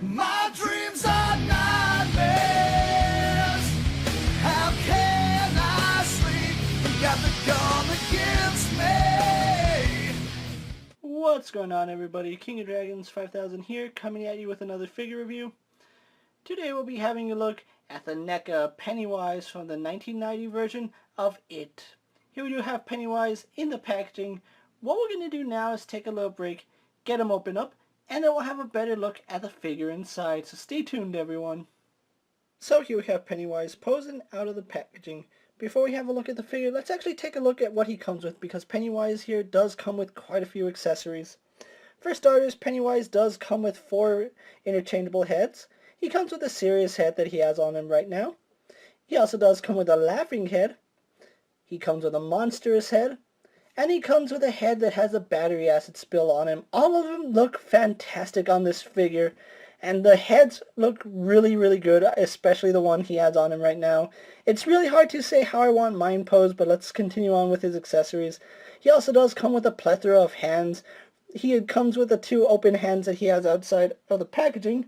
My dreams are nightmares. How can I sleep? You got the gun against me. What's going on, everybody? KingofDragons 5000 here, coming at you with another figure review. Today we'll be having a look at the NECA Pennywise from the 1990 version of It. Here we do have Pennywise in the packaging. What we're going to do now is take a little break, get him opened up, and then we'll have a better look at the figure inside. So stay tuned, everyone. So here we have Pennywise posing out of the packaging. Before we have a look at the figure, let's actually take a look at what he comes with, because Pennywise here does come with quite a few accessories. For starters, Pennywise does come with 4 interchangeable heads. He comes with a serious head that he has on him right now. He also does come with a laughing head. He comes with a monstrous head. And he comes with a head that has a battery acid spill on him. All of them look fantastic on this figure. And the heads look really, really good, especially the one he has on him right now. It's really hard to say how I want mine posed, but let's continue on with his accessories. He also does come with a plethora of hands. He comes with the 2 open hands that he has outside of the packaging.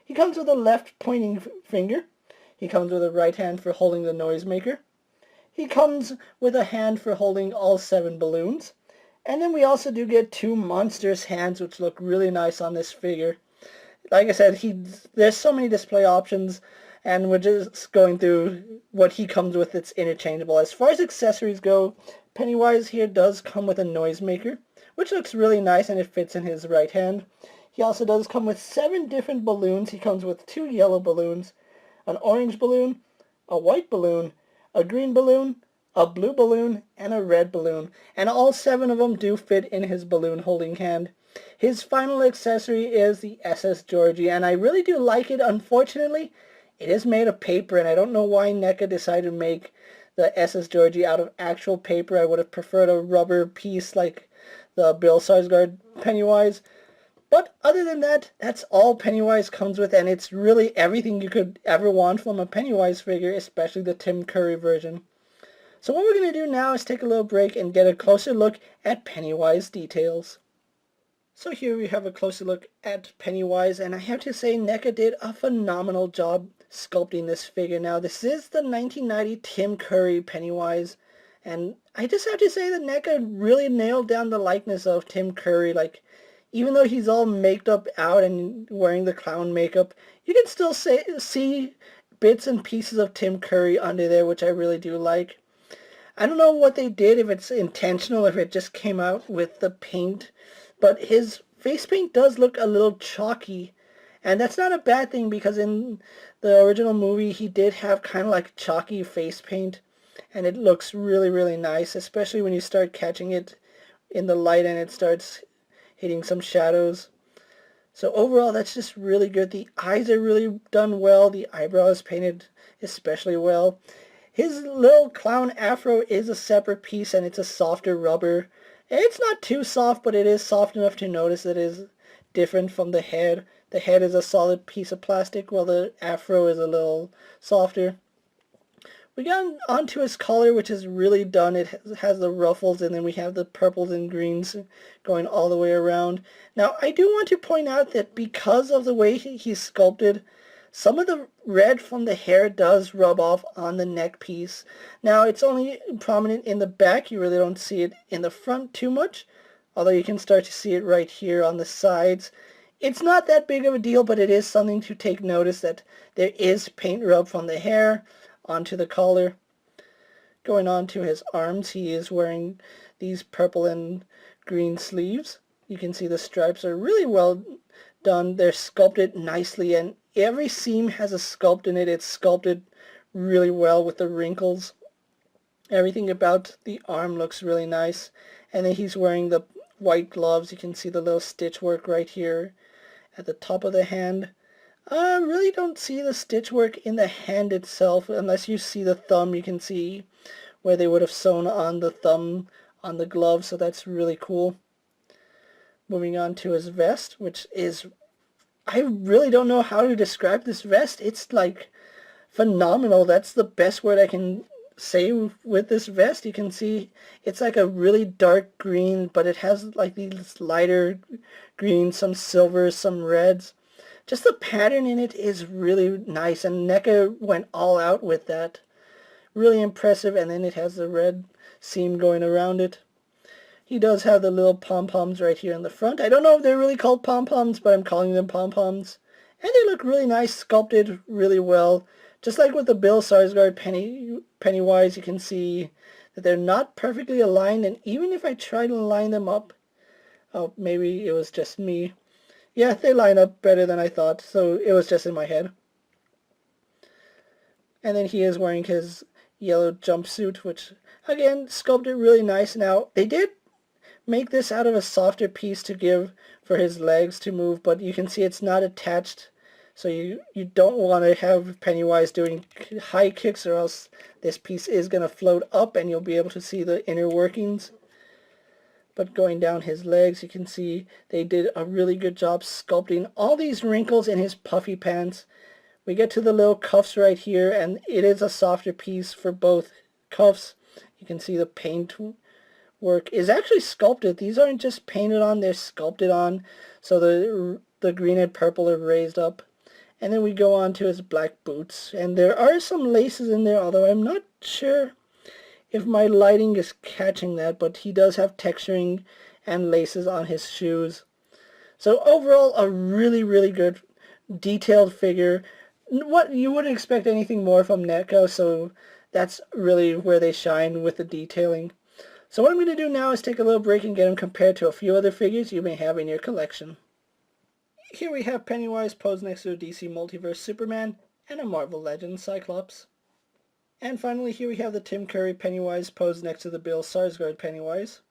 He comes with a left pointing finger. He comes with a right hand for holding the noisemaker. He comes with a hand for holding all 7 balloons. And then we also do get 2 monstrous hands, which look really nice on this figure. Like I said, there's so many display options, and we're just going through what he comes with that's interchangeable. As far as accessories go, Pennywise here does come with a noisemaker, which looks really nice, and it fits in his right hand. He also does come with 7 different balloons. He comes with 2 yellow balloons, an orange balloon, a white balloon, a green balloon, a blue balloon, and a red balloon. And all 7 of them do fit in his balloon holding hand. His final accessory is the SS Georgie, and I really do like it. Unfortunately, it is made of paper, and I don't know why NECA decided to make the SS Georgie out of actual paper. I would have preferred a rubber piece like the Bill Skarsgård Pennywise. But other than that, that's all Pennywise comes with, and it's really everything you could ever want from a Pennywise figure, especially the Tim Curry version. So what we're going to do now is take a little break and get a closer look at Pennywise details. So here we have a closer look at Pennywise, and I have to say NECA did a phenomenal job sculpting this figure. Now, this is the 1990 Tim Curry Pennywise, and I just have to say that NECA really nailed down the likeness of Tim Curry. Like, even though he's all maked up out and wearing the clown makeup, you can still see bits and pieces of Tim Curry under there, which I really do like. I don't know what they did, if it's intentional, if it just came out with the paint, but his face paint does look a little chalky, and that's not a bad thing, because in the original movie he did have kind of like chalky face paint, and it looks really, really nice, especially when you start catching it in the light and it starts hitting some shadows. So overall, that's just really good. The eyes are really done well. The eyebrows painted especially well. His little clown afro is a separate piece, and it's a softer rubber. It's not too soft, but it is soft enough to notice that it is different from the head. The head is a solid piece of plastic, while the afro is a little softer. We got onto his collar, which is really done. It has the ruffles, and then we have the purples and greens going all the way around. Now, I do want to point out that because of the way he's sculpted, some of the red from the hair does rub off on the neck piece. Now, it's only prominent in the back. You really don't see it in the front too much, although you can start to see it right here on the sides. It's not that big of a deal, but it is something to take notice that there is paint rub from the hair onto the collar. Going on to his arms, he is wearing these purple and green sleeves. You can see the stripes are really well done. They're sculpted nicely, and every seam has a sculpt in it. It's sculpted really well with the wrinkles. Everything about the arm looks really nice. And then he's wearing the white gloves. You can see the little stitch work right here at the top of the hand. I really don't see the stitch work in the hand itself. Unless you see the thumb, you can see where they would have sewn on the thumb on the glove, so that's really cool. Moving on to his vest, which is, I really don't know how to describe this vest. It's like phenomenal. That's the best word I can say with this vest. You can see it's like a really dark green, but it has like these lighter greens, some silvers, some reds. just the pattern in it is really nice, and NECA went all out with that. Really impressive, and then it has the red seam going around it. He does have the little pom-poms right here in the front. I don't know if they're really called pom-poms, but I'm calling them pom-poms. And they look really nice, sculpted really well. Just like with the Bill Skarsgård Pennywise, you can see that they're not perfectly aligned, and even if I try to line them up, oh, maybe it was just me. Yeah, they line up better than I thought, so it was just in my head. And then he is wearing his yellow jumpsuit, which, again, sculpted really nice. Now, they did make this out of a softer piece to give for his legs to move, but you can see it's not attached. So you don't want to have Pennywise doing high kicks, or else this piece is going to float up and you'll be able to see the inner workings. But going down his legs, you can see they did a really good job sculpting all these wrinkles in his puffy pants. We get to the little cuffs right here, and it is a softer piece for both cuffs. You can see the paint work is actually sculpted. These aren't just painted on, they're sculpted on. So the green and purple are raised up. And then we go on to his black boots. And there are some laces in there, although I'm not sure if my lighting is catching that, but he does have texturing and laces on his shoes. So overall, a really, really good detailed figure. What you wouldn't expect anything more from NECA, so that's really where they shine with the detailing. So what I'm going to do now is take a little break and get them compared to a few other figures you may have in your collection. Here we have Pennywise posed next to a DC Multiverse Superman and a Marvel Legends Cyclops. And finally, here we have the Tim Curry Pennywise posed next to the Bill Skarsgård Pennywise.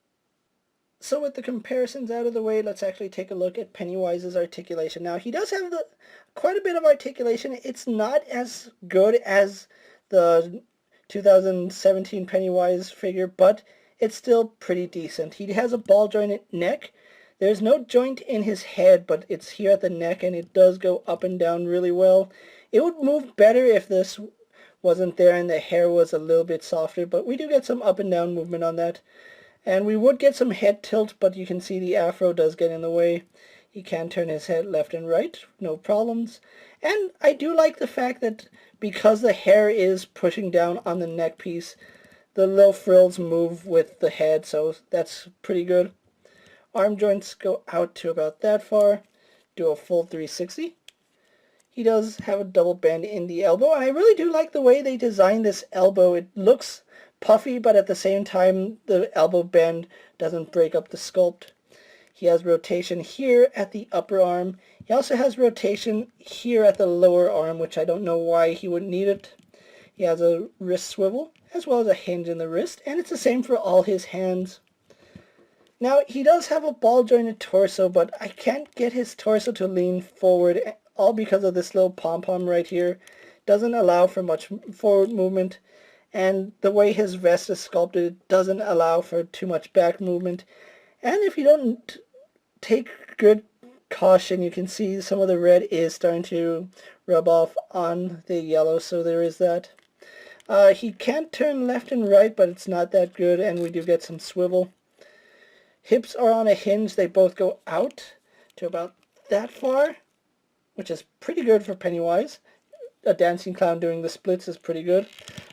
So with the comparisons out of the way, let's actually take a look at Pennywise's articulation. Now, he does have quite a bit of articulation. It's not as good as the 2017 Pennywise figure, but it's still pretty decent. He has a ball jointed neck. There's no joint in his head, but it's here at the neck, and it does go up and down really well. It would move better if this wasn't there and the hair was a little bit softer, but we do get some up and down movement on that. And we would get some head tilt, but you can see the afro does get in the way. He can turn his head left and right, no problems. And I do like the fact that because the hair is pushing down on the neck piece, the little frills move with the head, so that's pretty good. Arm joints go out to about that far, do a full 360. He does have a double bend in the elbow, and I really do like the way they designed this elbow. It looks puffy, but at the same time, the elbow bend doesn't break up the sculpt. He has rotation here at the upper arm. He also has rotation here at the lower arm, which I don't know why he would need it. He has a wrist swivel, as well as a hinge in the wrist, and it's the same for all his hands. Now, he does have a ball-jointed torso, but I can't get his torso to lean forward, all because of this little pom-pom right here. Doesn't allow for much forward movement, and the way his vest is sculpted doesn't allow for too much back movement. And if you don't take good caution, you can see some of the red is starting to rub off on the yellow, so there is that. He can turn left and right, but it's not that good, and we do get some swivel. Hips are on a hinge. They both go out to about that far, which is pretty good for Pennywise. A dancing clown doing the splits is pretty good.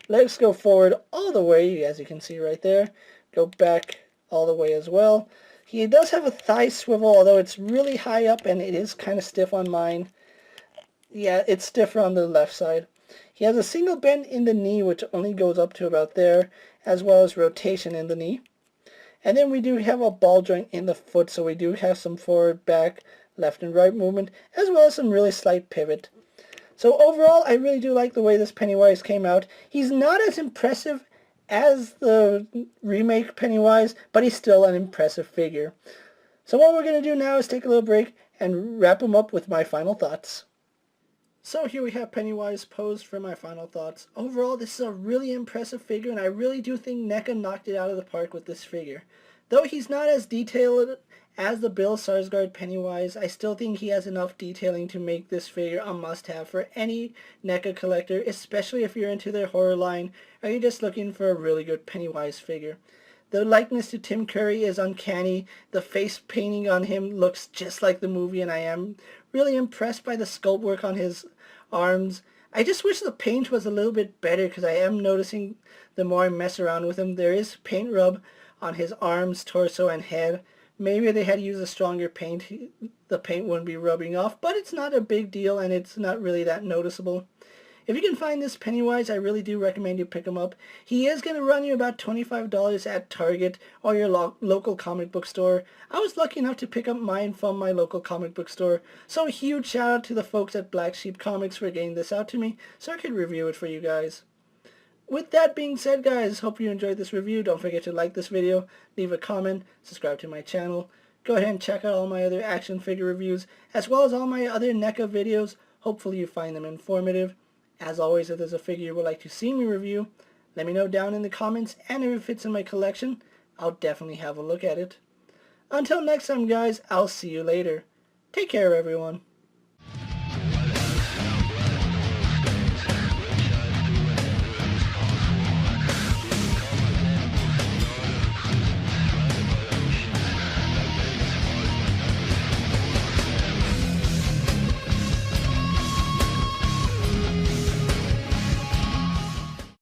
Legs go forward all the way, as you can see right there. Go back all the way as well. He does have a thigh swivel, although it's really high up and it is kind of stiff on mine. Yeah, it's stiffer on the left side. He has a single bend in the knee, which only goes up to about there, as well as rotation in the knee. And then we do have a ball joint in the foot, so we do have some forward, back, left and right movement, as well as some really slight pivot. So overall, I really do like the way this Pennywise came out. He's not as impressive as the remake Pennywise, but he's still an impressive figure. So what we're going to do now is take a little break and wrap him up with my final thoughts. So here we have Pennywise posed for my final thoughts. Overall, this is a really impressive figure, and I really do think NECA knocked it out of the park with this figure. Though he's not as detailed as the Bill Skarsgård Pennywise, I still think he has enough detailing to make this figure a must-have for any NECA collector, especially if you're into their horror line or you're just looking for a really good Pennywise figure. The likeness to Tim Curry is uncanny. The face painting on him looks just like the movie, and I am really impressed by the sculpt work on his arms. I just wish the paint was a little bit better because I am noticing the more I mess around with him, there is paint rub on his arms, torso, and head. Maybe they had used a stronger paint, the paint wouldn't be rubbing off, but it's not a big deal and it's not really that noticeable. If you can find this Pennywise, I really do recommend you pick him up. He is going to run you about $25 at Target or your local comic book store. I was lucky enough to pick up mine from my local comic book store, so a huge shout out to the folks at Black Sheep Comics for getting this out to me so I could review it for you guys. With that being said, guys, hope you enjoyed this review. Don't forget to like this video, leave a comment, subscribe to my channel. Go ahead and check out all my other action figure reviews, as well as all my other NECA videos. Hopefully you find them informative. As always, if there's a figure you would like to see me review, let me know down in the comments, and if it fits in my collection, I'll definitely have a look at it. Until next time, guys, I'll see you later. Take care, everyone.